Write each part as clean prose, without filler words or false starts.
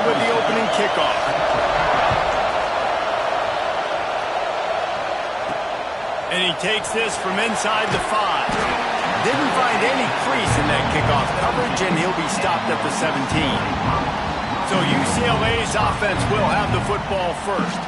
with the opening kickoff. And he takes this from inside the 5. Didn't find any crease in that kickoff coverage, and he'll be stopped at the 17. So UCLA's offense will have the football first.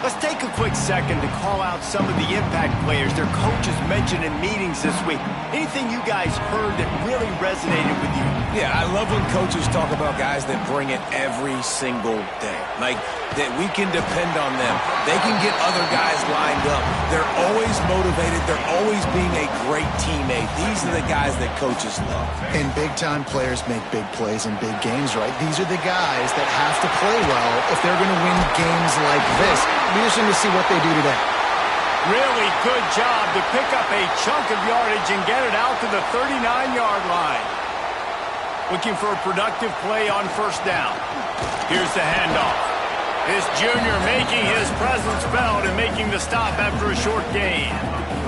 Let's take a quick second to call out some of the impact players their coaches mentioned in meetings this week. Anything you guys heard that really resonated with you? Yeah, I love when coaches talk about guys that bring it every single day. Like, that we can depend on them. They can get other guys lined up. They're always motivated. They're always being a great teammate. These are the guys that coaches love. And big-time players make big plays in big games, right? These are the guys that have to play well if they're going to win games like this. Be interesting to see what they do today. Really good job to pick up a chunk of yardage and get it out to the 39-yard line. Looking for a productive play on first down. Here's the handoff. This junior making his presence felt and making the stop after a short gain.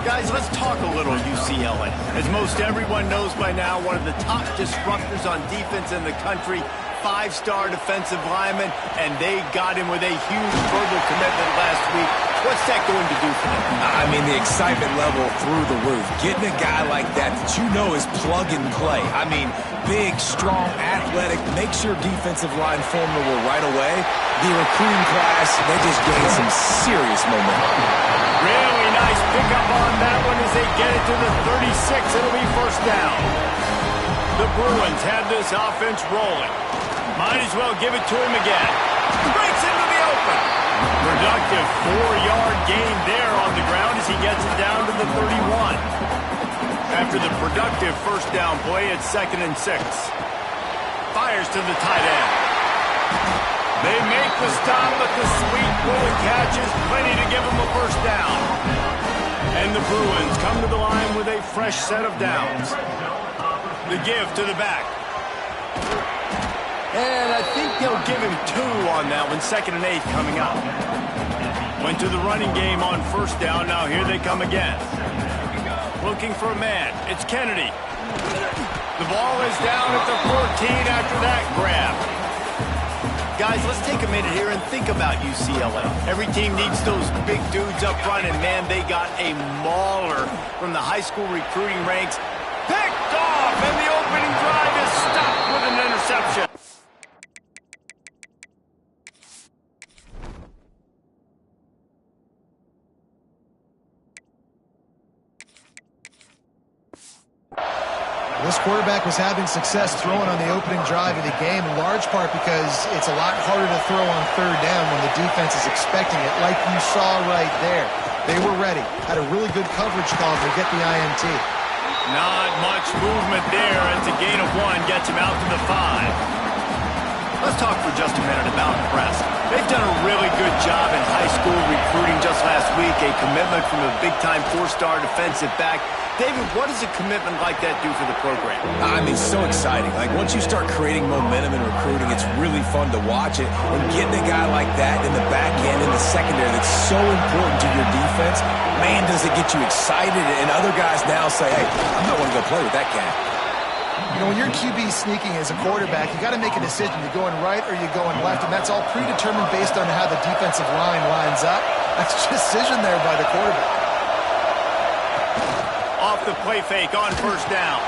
Guys, let's talk a little UCLA. As most everyone knows by now, one of the top disruptors on defense in the country, 5-star defensive lineman, and they got him with a huge verbal commitment last week. What's that going to do for them? I mean, the excitement level through the roof. Getting a guy like that you know is plug and play. I mean, big, strong, athletic, makes your defensive line formidable right away. The recruiting class, they just gained some serious momentum. Really nice pickup on that one as they get it to the 36. It'll be first down. The Bruins have this offense rolling. Might as well give it to him again. Breaks into the open. Productive 4-yard gain there on the ground as he gets it down to the 31. After the productive first down play, it's 2nd and 6. Fires to the tight end. They make the stop, but the sweet bullet catch is plenty to give them a first down. And the Bruins come to the line with a fresh set of downs. The give to the back. And I think they'll give him 2 on that one. 2nd and 8 coming up. Went to the running game on first down. Now here they come again. Looking for a man. It's Kennedy. The ball is down at the 14 after that grab. Guys, let's take a minute here and think about UCLA. Every team needs those big dudes up front, and man, they got a mauler from the high school recruiting ranks. Picked off, and the opening drive is stopped with an interception. This quarterback was having success throwing on the opening drive of the game, in large part because it's a lot harder to throw on third down when the defense is expecting it, like you saw right there. They were ready, had a really good coverage call to get the INT. Not much movement there. It's a gain of 1, gets him out to the 5. Let's talk for just a minute about press. They've done a really good job in high school recruiting just last week, a commitment from a big-time 4-star defensive back. David, what does a commitment like that do for the program? I mean, so exciting. Like, once you start creating momentum in recruiting, it's really fun to watch it. And getting a guy like that in the back end, in the secondary, that's so important to your defense, man, does it get you excited. And other guys now say, hey, I'm not going to go play with that cat. You know, when your QB sneaking as a quarterback, you got to make a decision. You're going right or you're going left, and that's all predetermined based on how the defensive line lines up. That's a decision there by the quarterback. Off the play fake on first down.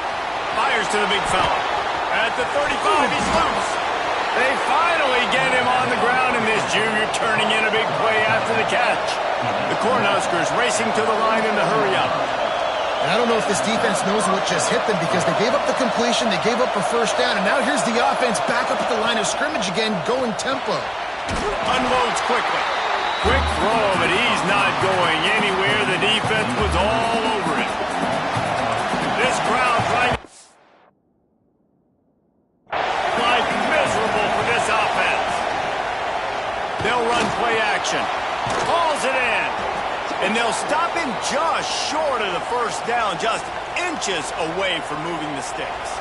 Fires to the big fella. At the 35, he's loose. They finally get him on the ground, and this junior turning in a big play after the catch. The Cornhuskers racing to the line in the hurry-up. And I don't know if this defense knows what just hit them because they gave up the completion, they gave up a first down, and now here's the offense back up at the line of scrimmage again, going tempo. Unloads quickly. Quick throw, but he's not going anywhere. The defense was all over it. This crowd trying to life miserable for this offense. They'll run play action. Hauls it in. And they'll stop him just short of the first down, just inches away from moving the sticks.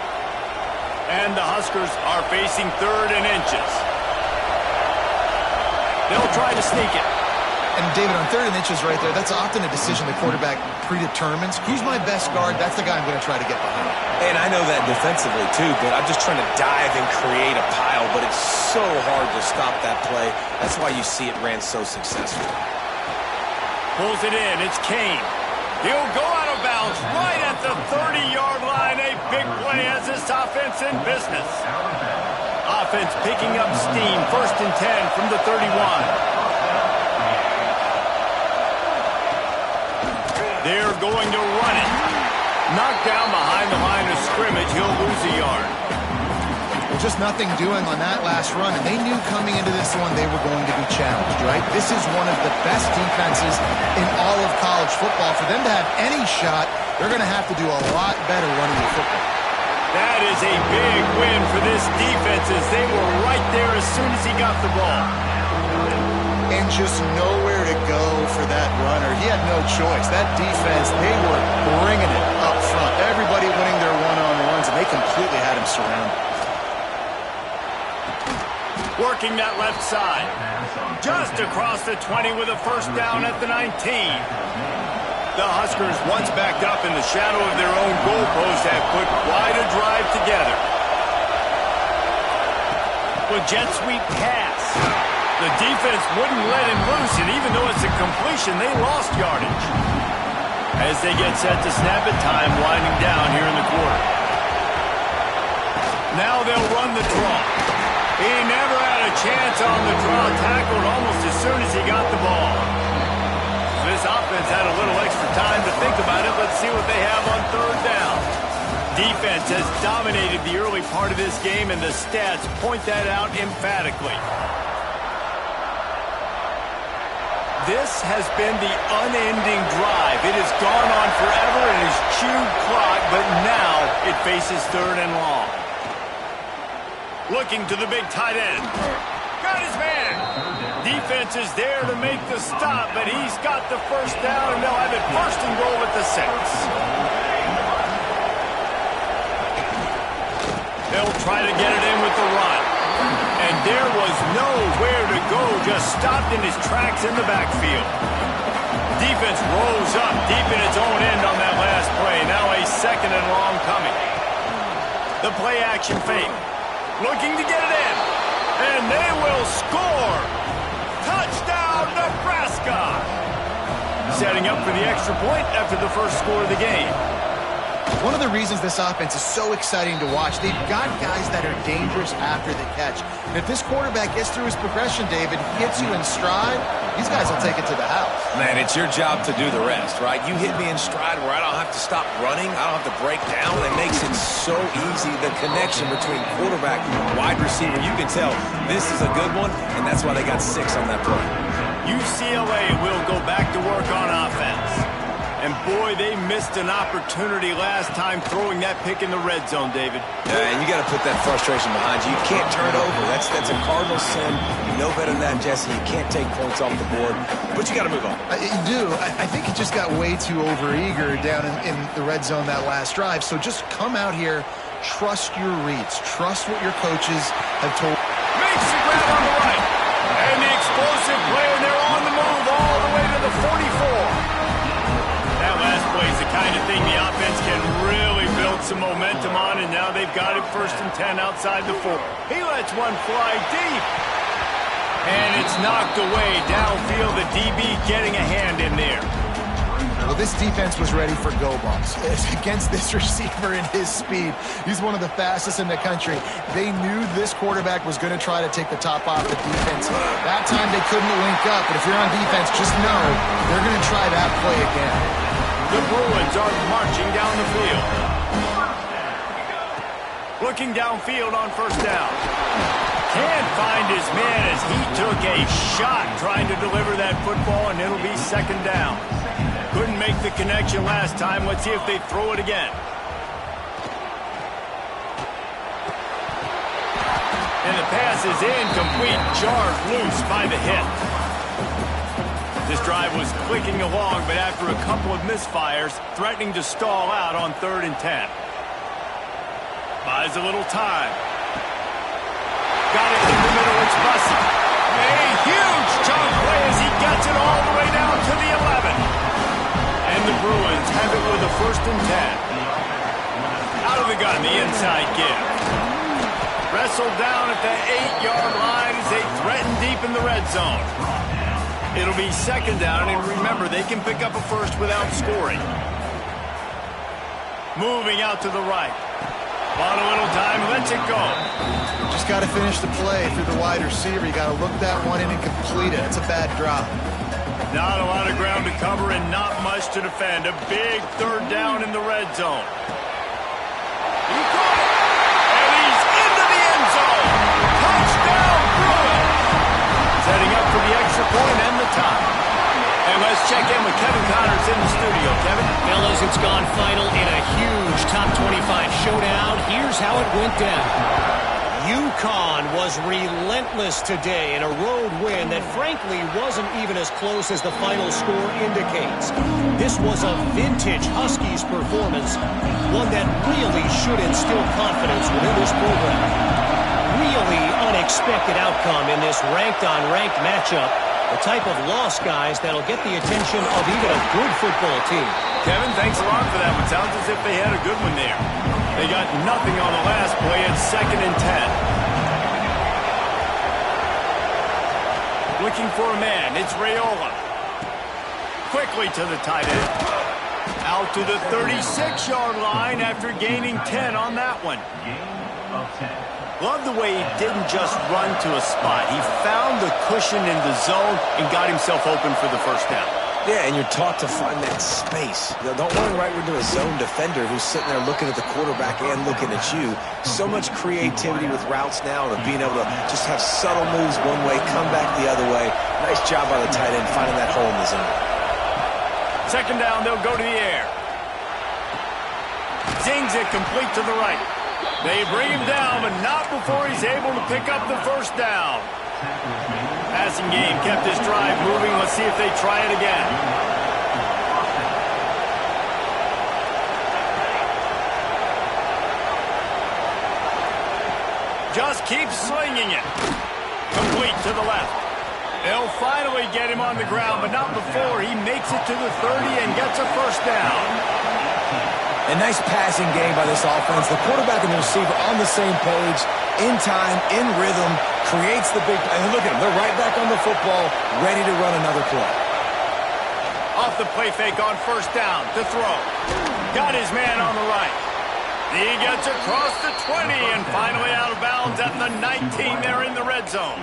And the Huskers are facing 3rd and inches. They'll try to sneak it. And David, on 3rd and inches right there, that's often a decision the quarterback predetermines. Who's my best guard? That's the guy I'm going to try to get behind. And I know that defensively too, but I'm just trying to dive and create a pile, but it's so hard to stop that play. That's why you see it ran so successful. Pulls it in. It's Kane. He'll go out of bounds right at the 30-yard line. A big play has this offense in business. Offense picking up steam. 1st and 10 from the 31. They're going to run it. Knocked down behind the line of scrimmage. He'll lose a yard. Well, just nothing doing on that last run, and they knew coming into this one they were going to be challenged, right? This is one of the best defenses in all of college football. For them to have any shot, they're going to have to do a lot better running the football. That is a big win for this defense as they were right there as soon as he got the ball. And just nowhere to go for that runner. He had no choice. That defense, they were bringing it up front. Everybody winning their one-on-ones, and they completely had him surrounded. Working that left side. Just across the 20 with a 1st down at the 19. The Huskers, once backed up in the shadow of their own goalpost, have put quite a drive together. With jet sweep pass. The defense wouldn't let him loose, and even though it's a completion, they lost yardage. As they get set to snap it, time winding down here in the quarter. Now they'll run the draw. He never had a chance on the draw, tackled almost as soon as he got the ball. This offense had a little extra time to think about it. Let's see what they have on 3rd down. Defense has dominated the early part of this game, and the stats point that out emphatically. This has been the unending drive. It has gone on forever and has chewed clock, but now it faces 3rd and long. Looking to the big tight end. Got his man. Defense is there to make the stop, but he's got the 1st down, and they'll have it 1st and goal at the 6. They'll try to get it in with the run. And there was nowhere to go, just stopped in his tracks in the backfield. Defense rose up deep in its own end on that last play. Now a 2nd and long coming. The play action fake. Looking to get it in. And they will score. Touchdown, Nebraska. Setting up for the extra point after the 1st score of the game. One of the reasons this offense is so exciting to watch, they've got guys that are dangerous after the catch. And if this quarterback gets through his progression, David, gets you in stride, these guys will take it to the house. Man, it's your job to do the rest, right? You hit me in stride where I don't have to stop running. I don't have to break down. It makes it so easy. The connection between quarterback and wide receiver, you can tell this is a good one, and that's why they got 6 on that play. UCLA will go back to work on offense. And boy, they missed an opportunity last time throwing that pick in the red zone, David. Yeah, and you got to put that frustration behind you. You can't turn it over. That's a cardinal sin. You know better than that, Jesse. You can't take points off the board, but you got to move on. You do. I think he just got way too overeager down in the red zone that last drive. So just come out here, trust your reads, trust what your coaches have told. Makes the grab on the right. And the explosive play, and they're on the move all the way to the 44. That last play is the kind of thing the offense can really build some momentum on, and now they've got it 1st and 10 outside the 4. He lets one fly deep. And it's knocked away downfield. The DB getting a hand in there. Well, this defense was ready for go balls. Against this receiver and his speed, he's one of the fastest in the country. They knew this quarterback was going to try to take the top off the defense. That time they couldn't link up, but if you're on defense, just know they're going to try that play again. The Bruins are marching down the field. Looking downfield on 1st down. Can't find his man as he took a shot trying to deliver that football, and it'll be 2nd down. Couldn't make the connection last time. Let's see if they throw it again. And the pass is incomplete, jarred loose by the hit. This drive was clicking along, but after a couple of misfires, threatening to stall out on 3rd and 10. Buys a little time. Got it in the middle, it's Bussey. A huge chunk play as he gets it all the way whistle down at the 8-yard line as they threaten deep in the red zone. It'll be second down, and remember, they can pick up a first without scoring. Moving out to the right. On a little time, lets it go. Just got to finish the play through the wide receiver. You got to look that one in and complete it. It's a bad drop. Not a lot of ground to cover and not much to defend. A big third down in the red zone. He caught it, and he's into the end zone. Touchdown, Bruins. Setting up for the extra point and the tie. And let's check in with Kevin Connors in the studio. Kevin? Fellas, it's gone final in a huge top 25 showdown. Here's how it went down. Ncaa was relentless today in a road win that frankly wasn't even as close as the final score indicates. This was a vintage Huskies performance, one that really should instill confidence within this program. Really unexpected outcome in this ranked-on-ranked matchup. The type of loss, guys, that'll get the attention of even a good football team. Kevin, thanks a lot for that one. Sounds as if they had a good one there. They got nothing on the last play at 2nd and 10. Looking for a man. It's Raiola. Quickly to the tight end. Out to the 36-yard line after gaining 10 on that one. Love the way he didn't just run to a spot. He found the cushion in the zone and got himself open for the first down. Yeah, and you're taught to find that space. Don't run right into a zone defender who's sitting there looking at the quarterback and looking at you. So much creativity with routes now and being able to just have subtle moves one way, come back the other way. Nice job by the tight end finding that hole in the zone. Second down, they'll go to the air. Zings it complete to the right. They bring him down, but not before he's able to pick up the first down. Passing game kept this drive moving. Let's see if they try it again. Just keep slinging it. Complete to the left. They'll finally get him on the ground, but not before he makes it to the 30 and gets a first down. A nice passing game by this offense. The quarterback and the receiver on the same page, in time, in rhythm, creates the big... And look at them. They're right back on the football, ready to run another play. Off the play fake on first down to throw. Got his man on the right. He gets across the 20 and finally out of bounds at the 19 there in the red zone.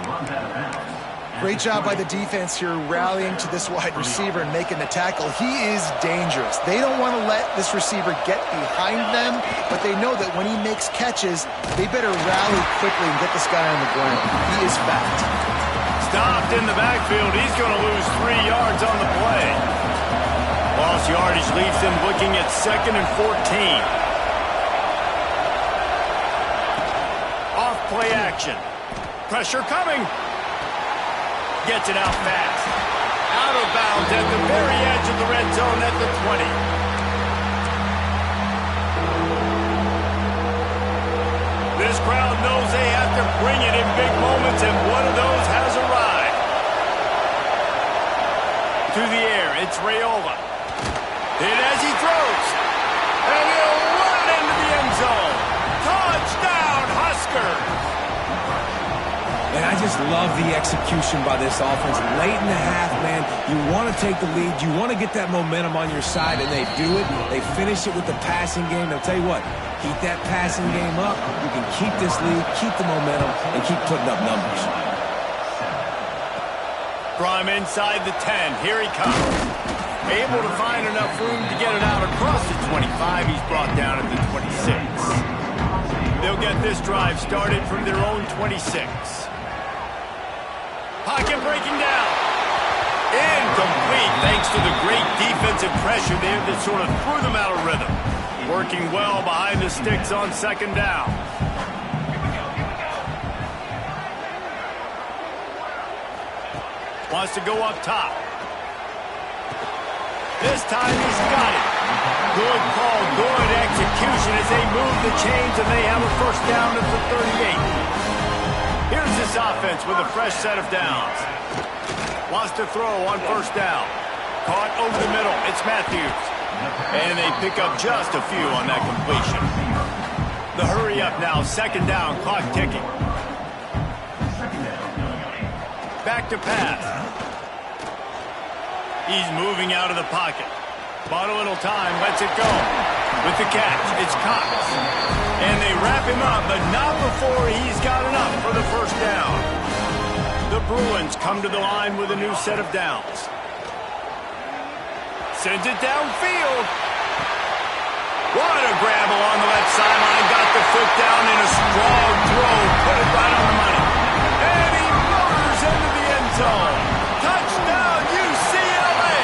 Great job by the defense here rallying to this wide receiver and making the tackle. He is dangerous. They don't want to let this receiver get behind them, but they know that when he makes catches, they better rally quickly and get this guy on the ground. He is fast. Stopped in the backfield. He's going to lose 3 yards on the play. Lost yardage leaves them looking at 2nd and 14. Off play action. Pressure coming. Gets it out fast. Out of bounds at the very edge of the red zone at the 20. This crowd knows they have to bring it in big moments, and one of those has arrived. To the air, it's Raiola. And as he throws, and he'll run it into the end zone. Touchdown, Huskers! And I just love the execution by this offense. Late in the half, man, you want to take the lead. You want to get that momentum on your side, and they do it. They finish it with the passing game. I'll tell you what, keep that passing game up. You can keep this lead, keep the momentum, and keep putting up numbers. From inside the 10, here he comes. Able to find enough room to get it out across the 25. He's brought down at the 26. They'll get this drive started from their own 26. Pocket breaking down. Incomplete thanks to the great defensive pressure there that sort of threw them out of rhythm. Working well behind the sticks on second down. Wants to go up top. This time he's got it. Good call, good execution as they move the chains and they have a first down at the 38. Here's this offense with a fresh set of downs. Wants to throw on first down. Caught over the middle. It's Matthews. And they pick up just a few on that completion. The hurry up now, second down, clock ticking. Back to pass. He's moving out of the pocket. Bought a little time, lets it go. With the catch, it's Cox. And they wrap him up, but not before he's got enough for the first down. The Bruins come to the line with a new set of downs. Sends it downfield. What a grab along the left sideline. Got the foot down in a strong throw. Put it right on the money. And he motors into the end zone. Touchdown, UCLA.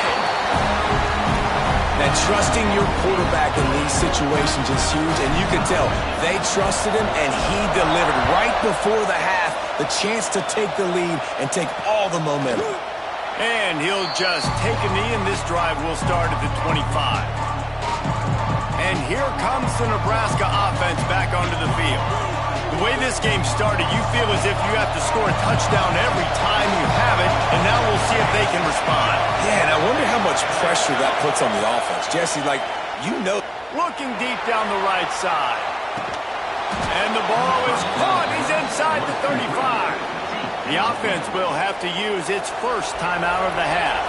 Now, trusting your quarterback in these situations is huge, and you can tell they trusted him, and he delivered right before the half, the chance to take the lead and take all the momentum. And he'll just take a knee, and this drive will start at the 25. And here comes the Nebraska offense back onto the field. The way this game started, you feel as if you have to score a touchdown every time you have it, and now we'll see if they can respond. Yeah, and I wonder how much pressure that puts on the offense. Jesse, Looking deep down the right side. And the ball is caught. He's inside the 35. The offense will have to use its first timeout of the half.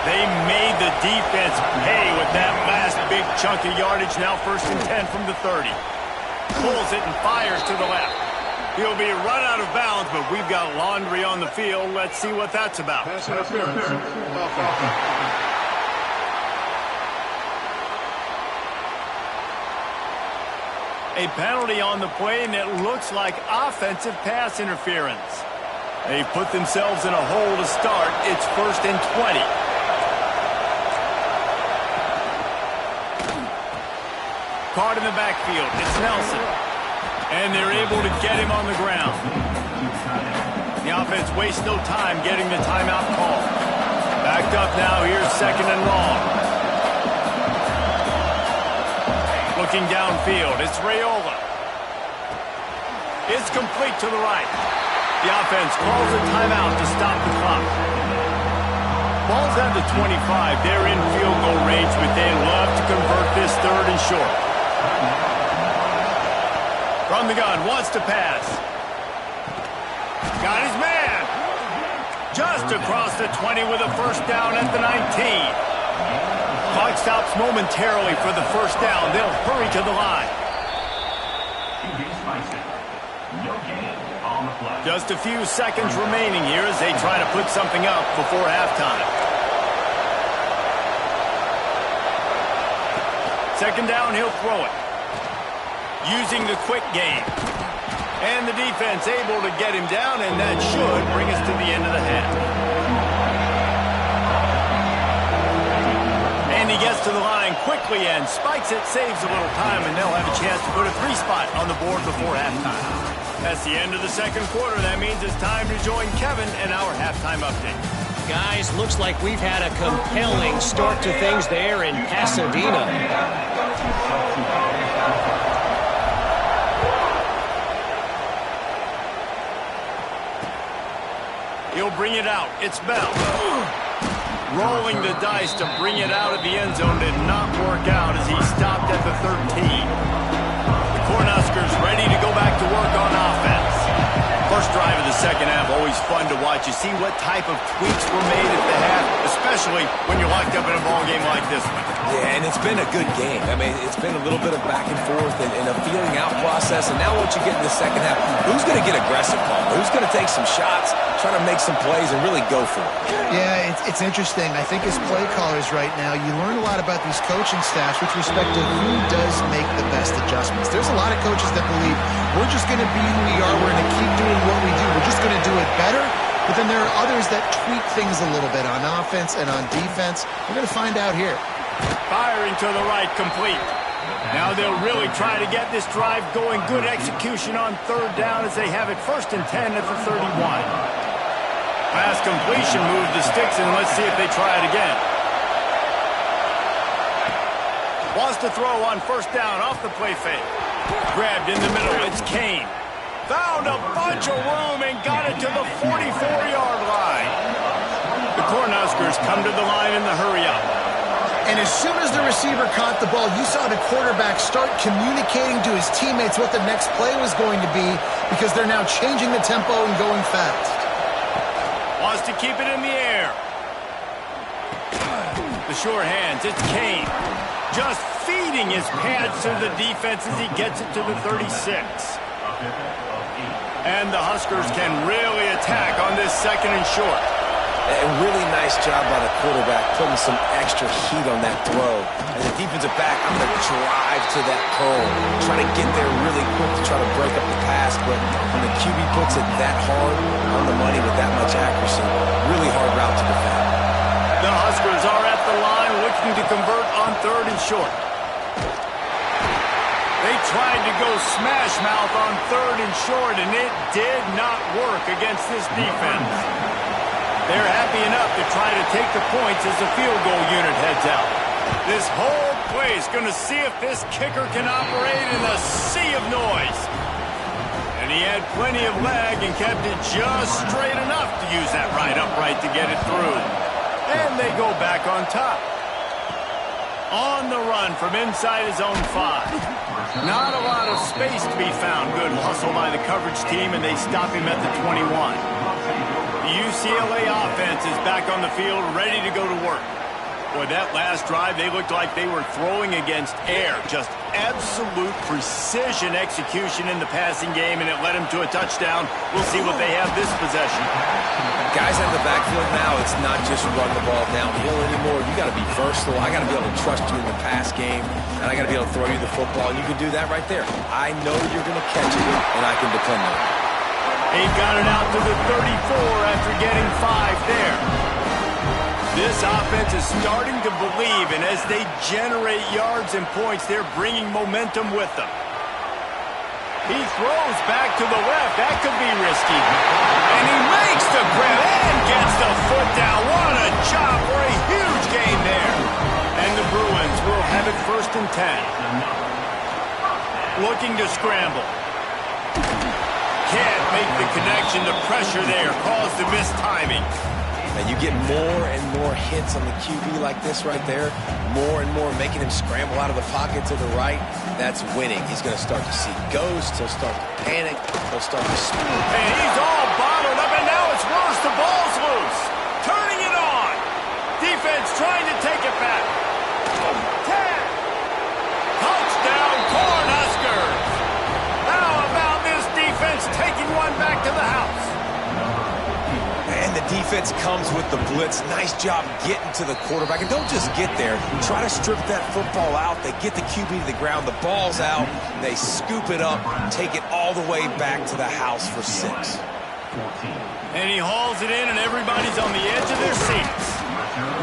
They made the defense pay with that last big chunk of yardage. Now 1st and 10 from the 30. Pulls it and fires to the left. He'll be run out of bounds, but we've got laundry on the field. Let's see what that's about. A penalty on the play, and it looks like offensive pass interference. They put themselves in a hole to start. It's 1st and 20. Caught in the backfield. It's Nelson. And they're able to get him on the ground. The offense wastes no time getting the timeout call. Backed up now. Here's 2nd and long. Looking downfield. It's Raiola. It's complete to the right. The offense calls a timeout to stop the clock. Ball's at the 25. They're in field goal range, but they love to convert this 3rd and short. From the gun, wants to pass. Got his man. Just across the 20 with a first down at the 19. Clock stops momentarily for the first down. They'll hurry to the line. Just a few seconds remaining here as they try to put something up before halftime. 2nd down, he'll throw it. Using the quick game. And the defense able to get him down, and that should bring us to the end of the half. And he gets to the line quickly and spikes it, saves a little time, and they'll have a chance to put a 3-spot on the board before halftime. That's the end of the 2nd quarter. That means it's time to join Kevin and our halftime update. Guys, looks like we've had a compelling start to things there in Pasadena. He'll bring it out. It's Bell. Rolling the dice to bring it out of the end zone did not work out as he stopped at the 13. The Cornhuskers ready to go back to work on offense. First drive of the 2nd half, always fun to watch. You see what type of tweaks were made at the half, especially when you're locked up in a ball game like this one. Yeah, and it's been a good game. I mean, it's been a little bit of back and forth and a feeling out process. And now once you get in the 2nd half, who's going to get aggressive, Paul? Who's going to take some shots, try to make some plays, and really go for it? Yeah, it's interesting. I think as play callers right now, you learn a lot about these coaching staffs with respect to who does make the best adjustments. There's a lot of coaches that believe we're just going to be who we are. We're going to keep doing what we do. We're just going to do it better. But then there are others that tweak things a little bit on offense and on defense. We're going to find out here. Firing to the right, complete. Now they'll really try to get this drive going. Good execution on 3rd down as they have it 1st and 10 at the 31. Pass completion, move the sticks, and let's see if they try it again. Wants to throw on 1st down off the play fake. Grabbed in the middle, it's Kane. Found a bunch of room and got it to the 44-yard line. The Cornhuskers come to the line in the hurry-up. And as soon as the receiver caught the ball, you saw the quarterback start communicating to his teammates what the next play was going to be because they're now changing the tempo and going fast. Wants to keep it in the air. The sure hands, it's Kane. Just feeding his pads to the defense as he gets it to the 36. And the Huskers can really attack on this second and short. A really nice job by the quarterback, putting some extra heat on that throw. As a defensive back, I'm going to drive to that curl, try to get there really quick to try to break up the pass. But when the QB puts it that hard on the money with that much accuracy, really hard route to defend. The Huskers are at the line looking to convert on third and short. They tried to go smash mouth on third and short, and it did not work against this defense. They're happy enough to try to take the points as the field goal unit heads out. This whole play is going to see if this kicker can operate in a sea of noise. And he had plenty of leg and kept it just straight enough to use that right upright to get it through. And they go back on top. On the run from inside his own 5. Not a lot of space to be found. Good hustle by the coverage team, and they stop him at the 21. The UCLA offense is back on the field, ready to go to work. Boy, that last drive, they looked like they were throwing against air. Just absolute precision execution in the passing game, and it led them to a touchdown. We'll see what they have this possession. Guys out of the backfield now, it's not just run the ball downhill anymore. You got to be versatile. I got to be able to trust you in the pass game, and I got to be able to throw you the football, and you can do that right there. I know you're going to catch it, and I can depend on it. He got it out to the 34 after getting 5 there. This offense is starting to believe, and as they generate yards and points, they're bringing momentum with them. He throws back to the left. That could be risky. And he makes the grab and gets the foot down. What a job for a huge gain there. And the Bruins will have it 1st and 10. Looking to scramble. Can't make the connection. The pressure there caused the missed timing. And you get more and more hits on the QB like this right there. More and more making him scramble out of the pocket to the right. That's winning. He's going to start to see ghosts. He'll start to panic. He'll start to spin. And he's all bottled up, and now it's worse. The ball's loose. Turning it on. Defense trying to take it back. 10. Touchdown, Cornhuskers. How about this defense taking one back to the house? And the defense comes with the blitz. Nice job getting to the quarterback. And don't just get there. Try to strip that football out. They get the QB to the ground. The ball's out. They scoop it up, take it all the way back to the house for 6. And he hauls it in, and everybody's on the edge of their seats.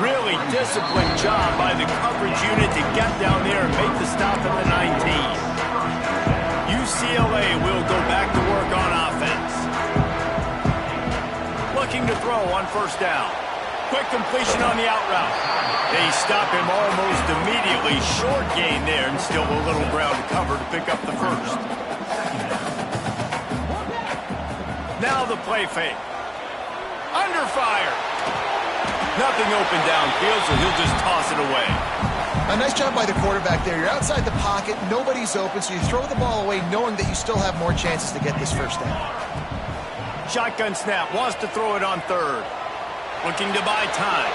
Really disciplined job by the coverage unit to get down there and make the stop at the 19. UCLA will go back to work on offense. Looking to throw on 1st down. Quick completion on the out route. They stop him almost immediately. Short gain there, and still a little ground to cover to pick up the 1st. Now the play fake. Under fire. Nothing open downfield, so he'll just toss it away. A nice job by the quarterback there. You're outside the pocket, nobody's open, so you throw the ball away knowing that you still have more chances to get this 1st down. Shotgun snap, wants to throw it on 3rd. Looking to buy time.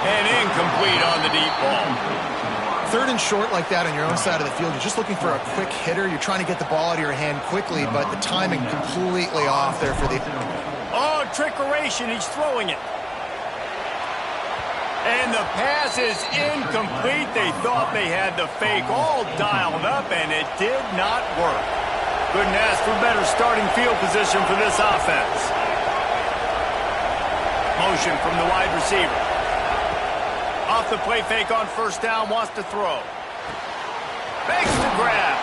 And incomplete on the deep ball. 3rd and short like that on your own side of the field. You're just looking for a quick hitter. You're trying to get the ball out of your hand quickly, but the timing completely off there for the... Oh, trickeration, he's throwing it. And the pass is incomplete. They thought they had the fake all dialed up, and it did not work. Couldn't ask for better starting field position for this offense. Motion from the wide receiver. Off the play fake on 1st down, wants to throw. Makes the grab.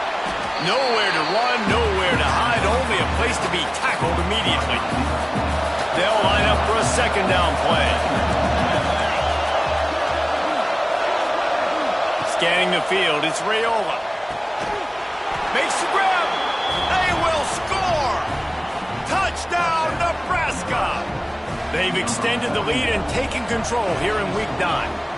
Nowhere to run, nowhere to hide, only a place to be tackled immediately. They'll line up for a 2nd down play. Scanning the field, it's Raiola. Makes the grab. They will score! Touchdown, Nebraska! They've extended the lead and taken control here in Week 9.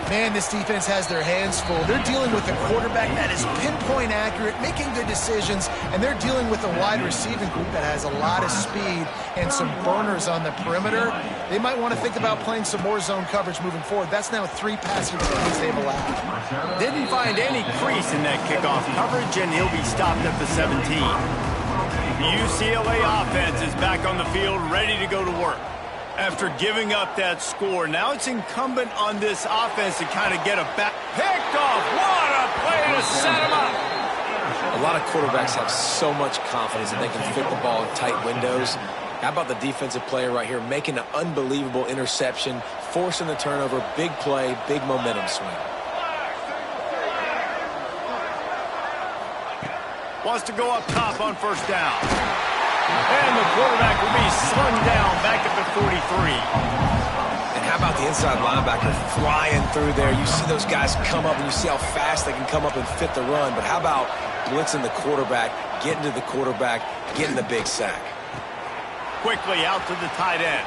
Man, this defense has their hands full. They're dealing with a quarterback that is pinpoint accurate, making good decisions, and they're dealing with a wide receiving group that has a lot of speed and some burners on the perimeter. They might want to think about playing some more zone coverage moving forward. That's now 3 passing attempts they've allowed. Didn't find any crease in that kickoff coverage, and he'll be stopped at the 17. The UCLA offense is back on the field, ready to go to work. After giving up that score, now it's incumbent on this offense to kind of get a back. Picked off. What a play to set him up. A lot of quarterbacks have so much confidence that they can fit the ball in tight windows. How about the defensive player right here making an unbelievable interception, forcing the turnover, big play, big momentum swing. Wants to go up top on first down. And the quarterback will be slung down back at the 43. And how about the inside linebacker flying through there? You see those guys come up, and you see how fast they can come up and fit the run. But how about blitzing the quarterback, getting to the quarterback, getting the big sack? Quickly out to the tight end.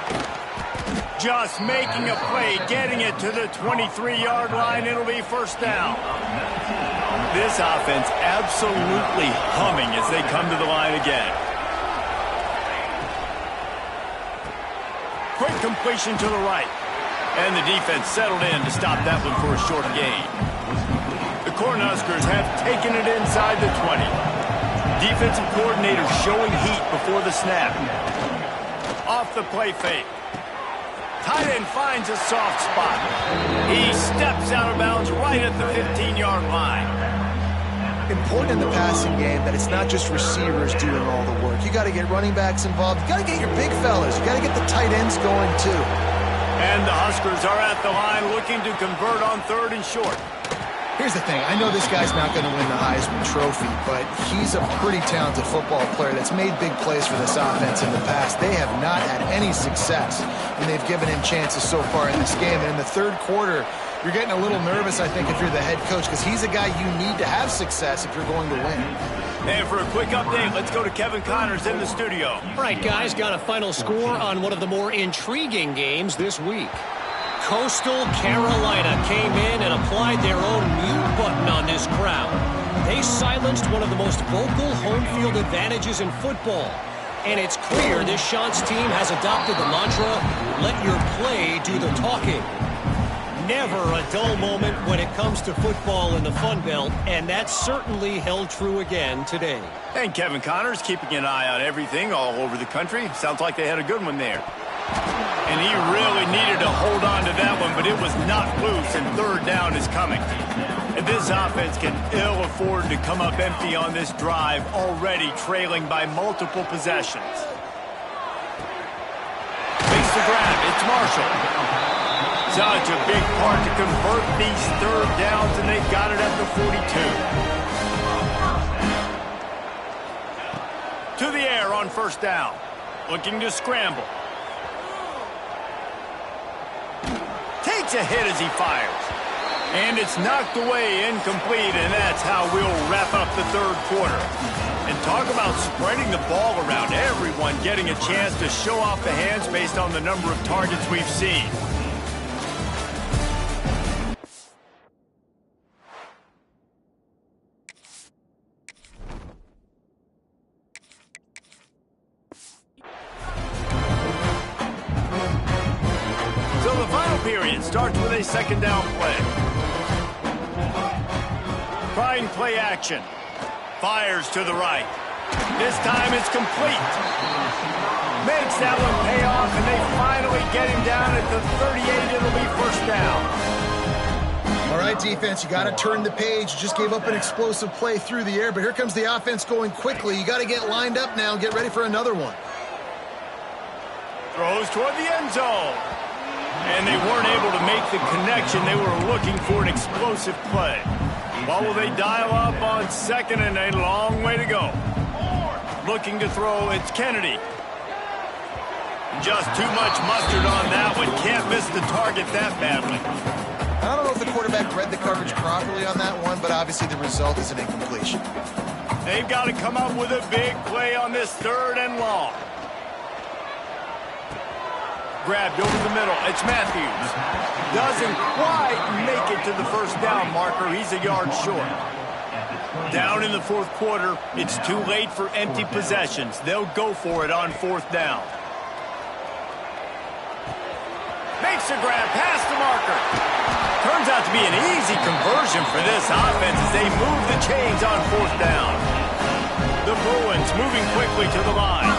Just making a play, getting it to the 23-yard line. It'll be first down. This offense absolutely humming as they come to the line again. Quick completion to the right. And the defense settled in to stop that one for a short gain. The Cornhuskers have taken it inside the 20. Defensive coordinator showing heat before the snap. Off the play fake. Tight end finds a soft spot. He steps out of bounds right at the 15-yard line. Important in the passing game that it's not just receivers doing all the work. You got to get running backs involved. You got to get your big fellas. You got to get the tight ends going too. And the Huskers are at the line looking to convert on 3rd and short. Here's the thing. I know this guy's not going to win the Heisman Trophy, but he's a pretty talented football player that's made big plays for this offense in the past. They have not had any success, and they've given him chances so far in this game. And in the 3rd quarter, you're getting a little nervous, I think, if you're the head coach, because he's a guy you need to have success if you're going to win. And for a quick update, let's go to Kevin Connors in the studio. All right, guys, got a final score on one of the more intriguing games this week. Coastal Carolina came in and applied their own mute button on this crowd. They silenced one of the most vocal home field advantages in football. And it's clear this Chants team has adopted the mantra, let your play do the talking. Never a dull moment when it comes to football in the Fun Belt, and that certainly held true again today. And Kevin Connors keeping an eye on everything all over the country. Sounds like they had a good one there. And he really needed to hold on to that one, but it was not loose, and 3rd down is coming. And this offense can ill afford to come up empty on this drive, already trailing by multiple possessions. Makes the grab. It's Marshall. Such a big part to convert these 3rd downs, and they've got it at the 42. To the air on first down. Looking to scramble. Takes a hit as he fires. And it's knocked away, incomplete, and that's how we'll wrap up the 3rd quarter. And talk about spreading the ball around, everyone getting a chance to show off the hands based on the number of targets we've seen. Period starts with a 2nd down play. Trying play action. Fires to the right. This time it's complete. Makes that one pay off, and they finally get him down at the 38. It'll be first down. All right, defense, you got to turn the page. You just gave up an explosive play through the air, but here comes the offense going quickly. You got to get lined up now and get ready for another one. Throws toward the end zone. And they weren't able to make the connection. They were looking for an explosive play. What will they dial up on 2nd and a long way to go? Looking to throw, it's Kennedy. Just too much mustard on that one. Can't miss the target that badly. I don't know if the quarterback read the coverage properly on that one, but obviously the result is an incompletion. They've got to come up with a big play on this 3rd and long. Grabbed over the middle. It's Matthews. Doesn't quite make it to the first down marker. He's a yard short. Down in the fourth quarter, it's too late for empty possessions. They'll go for it on fourth down. Makes a grab past the marker. Turns out to be an easy conversion for this offense as they move the chains on fourth down. The Bruins moving quickly to the line.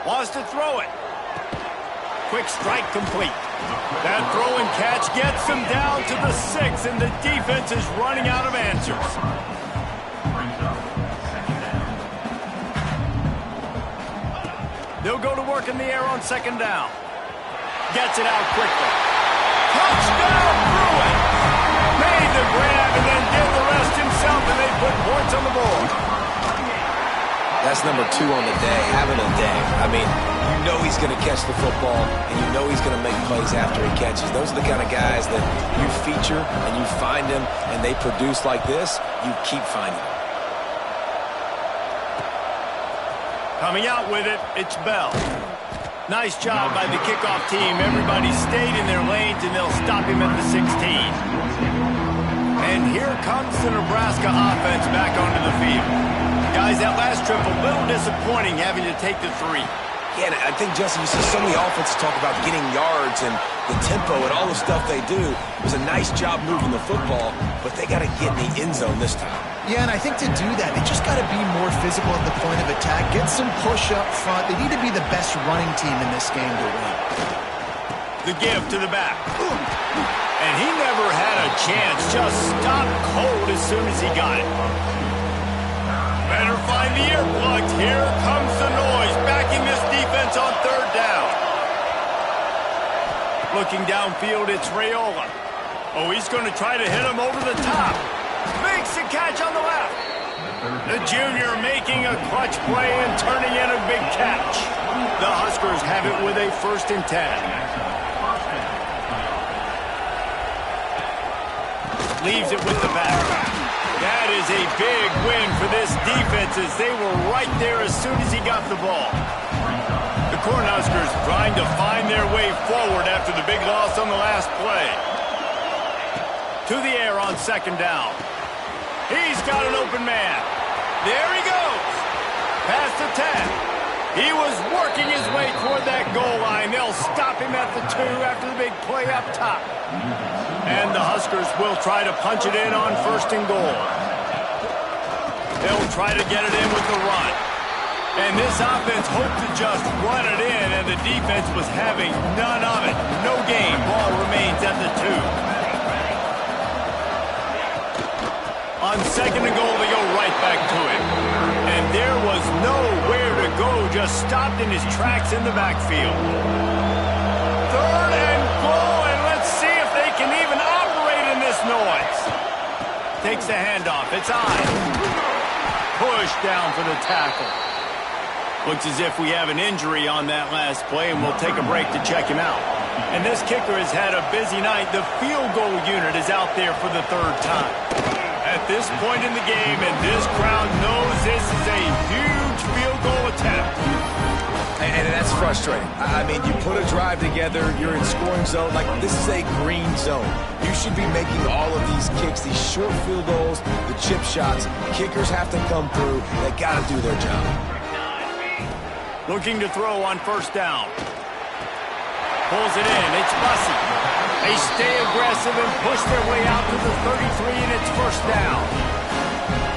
Wants to throw it. Quick strike complete. That throw and catch gets them down to the 6, and the defense is running out of answers. They'll go to work in the air on second down. Gets it out quickly. Touchdown, Bruins! Made the grab and then did the rest himself, and they put points on the board. That's number 2 on the day, having a day. I mean, you know he's going to catch the football, and you know he's going to make plays after he catches. Those are the kind of guys that you feature and you find them, and they produce like this, you keep finding them. Coming out with it, it's Bell. Nice job by the kickoff team. Everybody stayed in their lanes, and they'll stop him at the 16. And here comes the Nebraska offense back onto the field. Guys, that last trip, a little disappointing having to take the 3. Yeah, and I think, Jesse, you see so many offenses talk about getting yards and the tempo and all the stuff they do. It was a nice job moving the football, but they got to get in the end zone this time. Yeah, and I think to do that, they just got to be more physical at the point of attack, get some push up front. They need to be the best running team in this game to win. The give to the back. And he never had a chance, just stopped cold as soon as he got it. Better find the earplugs. Here comes the noise, backing this defense on third down. Looking downfield, it's Raiola. Oh, he's going to try to hit him over the top. Makes the catch on the left. The junior making a clutch play and turning in a big catch. The Huskers have it with a 1st and 10. Leaves it with the back. That is a big win for this defense as they were right there as soon as he got the ball. The Cornhuskers trying to find their way forward after the big loss on the last play. To the air on second down. He's got an open man. There he goes. Past the 10. He was working his way toward that goal line. They'll stop him at the 2 after the big play up top. And the Huskers will try to punch it in on 1st and goal. They'll try to get it in with the run. And this offense hoped to just run it in, and the defense was having none of it. No game. Ball remains at the 2. On second and goal, they go right back to it. And there was nowhere to go, just stopped in his tracks in the backfield. Third and goal, and let's see if they can even operate in this noise. Takes the handoff. It's on. Push down for the tackle. Looks as if we have an injury on that last play, and we'll take a break to check him out. And this kicker has had a busy night. The field goal unit is out there for the 3rd time. At this point in the game, and this crowd knows this is a huge field goal attempt. And that's frustrating. I mean, you put a drive together, you're in scoring zone. Like, this is a green zone. You should be making all of these kicks, these short field goals, the chip shots. Kickers have to come through. They got to do their job. Looking to throw on 1st down. Pulls it in. It's Bussey. They stay aggressive and push their way out to the 33, and it's 1st down.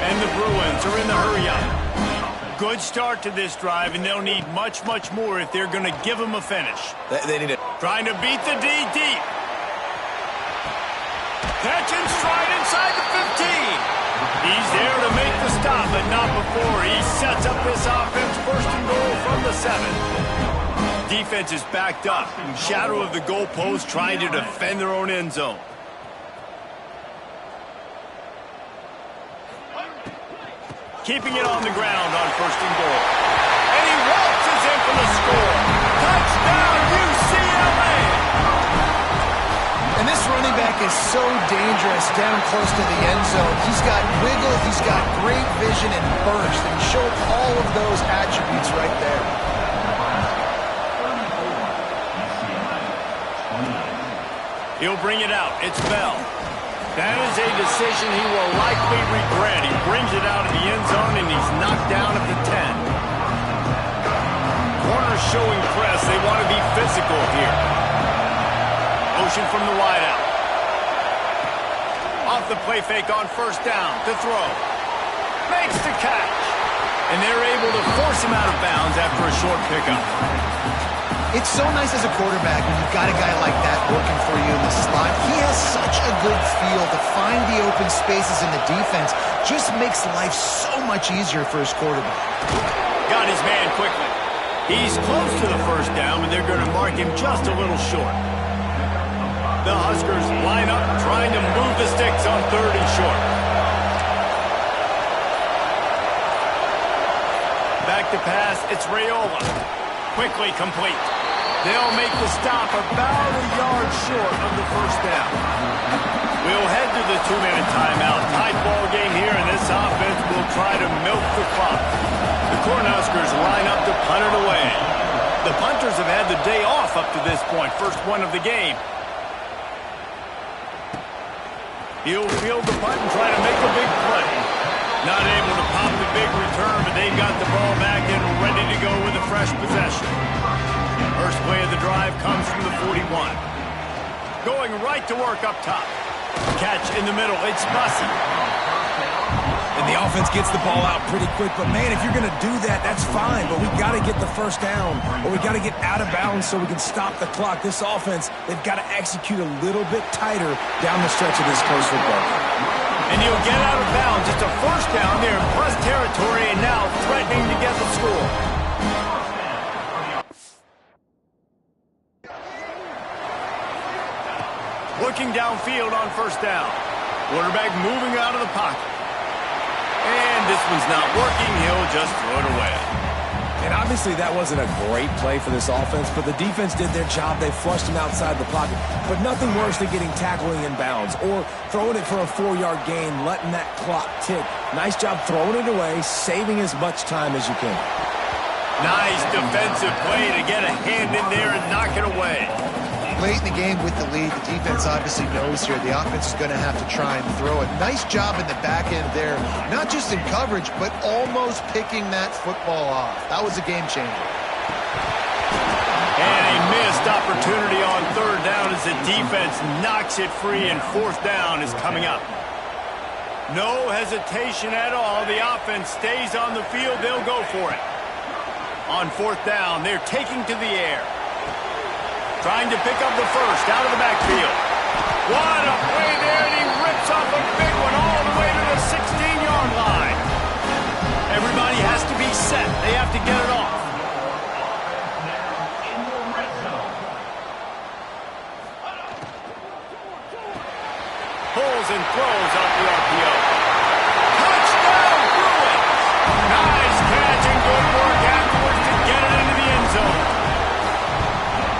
And the Bruins are in the hurry-up. Good start to this drive, and they'll need much, much more if they're going to give them a finish. They need it. Trying to beat the D deep. Catch and stride inside the 15. He's there to make the stop, but not before. He sets up this offense 1st and goal from the 7. Defense is backed up. Shadow of the goalpost trying to defend their own end zone. Keeping it on the ground on 1st and goal. And he waltzes in for the score. Touchdown, UCLA! And this running back quarterback is so dangerous down close to the end zone. He's got wiggle, he's got great vision and burst, and he showed all of those attributes right there. He'll bring it out. It's Bell. That is a decision he will likely regret. He brings it out of the end zone, and he's knocked down at the 10. Corners showing press. They want to be physical here. Motion from the wideout. Off the play fake on first down to throw. Makes the catch. And they're able to force him out of bounds after a short pickup. It's so nice as a quarterback when you've got a guy like that working for you in the slot. He has such a good feel to find the open spaces in the defense. Just makes life so much easier for his quarterback. Got his man quickly. He's close to the first down, but they're going to mark him just a little short. The Huskers line up, trying to move the sticks on 3rd and short. Back to pass, it's Raiola. Quickly complete. They'll make the stop about a yard short of the first down. We'll head to the 2-minute timeout. Tight ball game here, and this offense will try to milk the clock. The Cornhuskers line up to punt it away. The punters have had the day off up to this point. First one of the game. He'll field the punt and try to make a big play. Not able to pop the big return, but they've got the ball back and ready to go with a fresh possession. First play of the drive comes from the 41. Going right to work up top. Catch in the middle. It's Bussey. And the offense gets the ball out pretty quick. But, man, if you're going to do that, that's fine. But we've got to get the first down, or we've got to get out of bounds so we can stop the clock. This offense, they've got to execute a little bit tighter down the stretch of this close football game. And he'll get out of bounds. It's a first down there in plus territory, and now threatening to get the score. Looking downfield on first down. Quarterback moving out of the pocket. And this one's not working. He'll just throw it away. And obviously that wasn't a great play for this offense, but the defense did their job. They flushed him outside the pocket. But nothing worse than getting tackling in bounds or throwing it for a 4-yard gain, letting that clock tick. Nice job throwing it away, saving as much time as you can. Nice defensive play to get a hand in there and knock it away. Late in the game with the lead, the defense obviously knows here the offense is going to have to try and throw it. Nice job in the back end there, not just in coverage, but almost picking that football off. That was a game changer. And a missed opportunity on 3rd down as the defense knocks it free, and 4th down is coming up. No hesitation at all. The offense stays on the field. They'll go for it. On 4th down, they're taking to the air. Trying to pick up the first out of the backfield. What a play there, and he rips off a big one all the way to the 16-yard line. Everybody has to be set. They have to get it off. Pulls and throws off the RPO. Touchdown, Bruins! Nice catch and good work afterwards to get it into the end zone.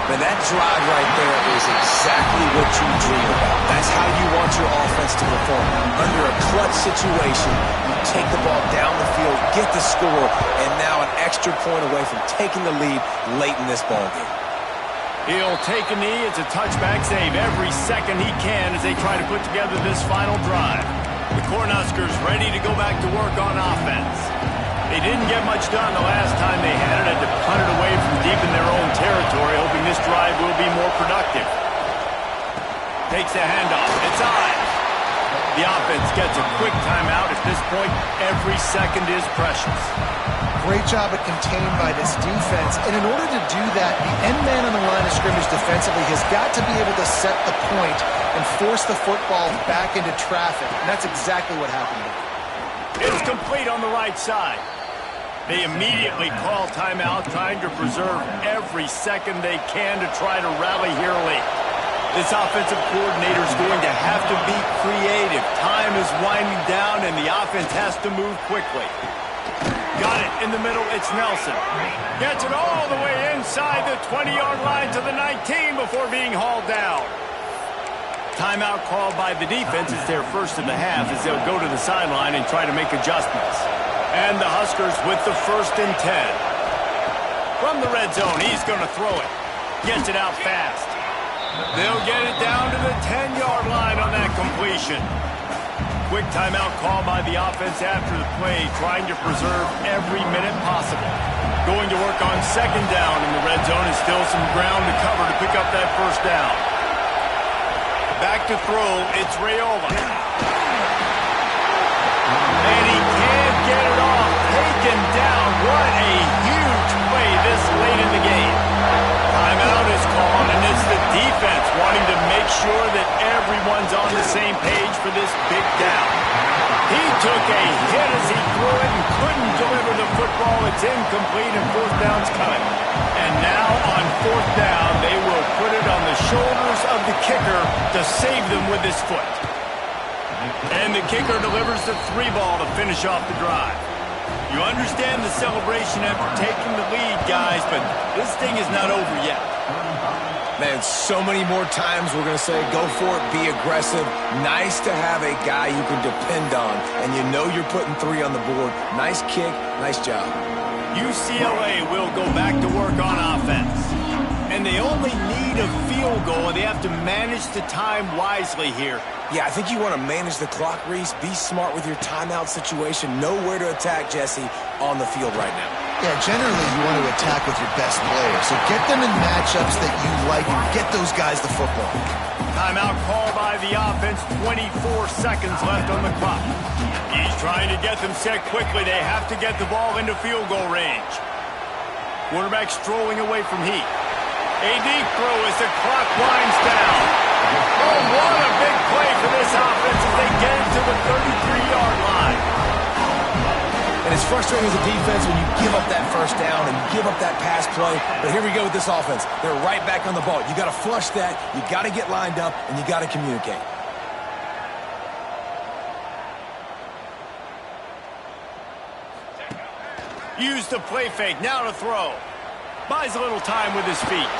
And that drive right there is exactly what you dream about. That's how you want your offense to perform. Under a clutch situation, you take the ball down the field, get the score, and now an extra point away from taking the lead late in this ballgame. He'll take a knee. It's a touchback save every second he can as they try to put together this final drive. The Cornhuskers ready to go back to work on offense. They didn't get much done the last time they had it. Had to punt it away from deep in their own territory, hoping this drive will be more productive. Takes a handoff. It's Ives. The offense gets a quick timeout. At this point, every second is precious. Great job at contained by this defense. And in order to do that, the end man on the line of scrimmage defensively has got to be able to set the point and force the football back into traffic. And that's exactly what happened here. It's complete on the right side. They immediately call timeout, trying to preserve every second they can to try to rally here late. This offensive coordinator is going to have to be creative. Time is winding down, and the offense has to move quickly. Got it in the middle. It's Nelson. Gets it all the way inside the 20-yard line to the 19 before being hauled down. Timeout called by the defense. It's their first of the half as they'll go to the sideline and try to make adjustments. And the Huskers with the 1st and 10. From the red zone, he's going to throw it. Gets it out fast. They'll get it down to the 10-yard line on that completion. Quick timeout called by the offense after the play, trying to preserve every minute possible. Going to work on 2nd down in the red zone and still some ground to cover to pick up that 1st down. Back to throw, it's Raiola. And he can't get it off. Taken down. What a huge play this late in the game. Timeout is called, and it's the defense wanting to make sure that everyone's on the same page for this big down. He took a hit as he threw it and couldn't deliver the football. It's incomplete, and 4th down's coming. And now on 4th down, they will put it on the shoulders of the kicker to save them with his foot. And the kicker delivers the 3-ball to finish off the drive. You understand the celebration after taking the lead, guys, but this thing is not over yet. Man, so many more times we're going to say, go for it, be aggressive. Nice to have a guy you can depend on, and you know you're putting 3 on the board. Nice kick, nice job. UCLA will go back to work on offense. And they only need a field goal, and they have to manage the time wisely here. Yeah, I think you want to manage the clock, Reese. Be smart with your timeout situation. Know where to attack, Jesse, on the field right now. Yeah, generally you want to attack with your best players. So get them in matchups that you like and get those guys the football. Timeout called by the offense. 24 seconds left on the clock. He's trying to get them set quickly. They have to get the ball into field goal range. Quarterback strolling away from heat. A deep throw as the clock winds down. Oh, what a big play for this offense as they get it to the 33-yard line. And it's frustrating as a defense when you give up that 1st down and you give up that pass play. But here we go with this offense. They're right back on the ball. You got to flush that. You got to get lined up, and you got to communicate. Use the play fake. Now to throw. Buys a little time with his feet.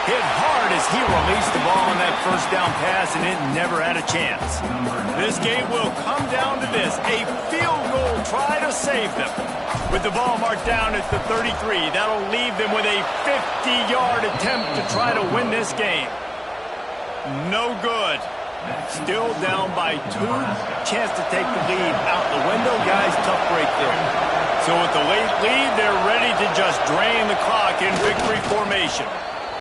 Hit hard as he released the ball on that 1st down pass, and it never had a chance. This game will come down to this. A field goal try to save them. With the ball marked down at the 33, that'll leave them with a 50-yard attempt to try to win this game. No good. Still down by 2. Chance to take the lead out the window. Guys, tough break there. So with the late lead, they're ready to just drain the clock in victory formation.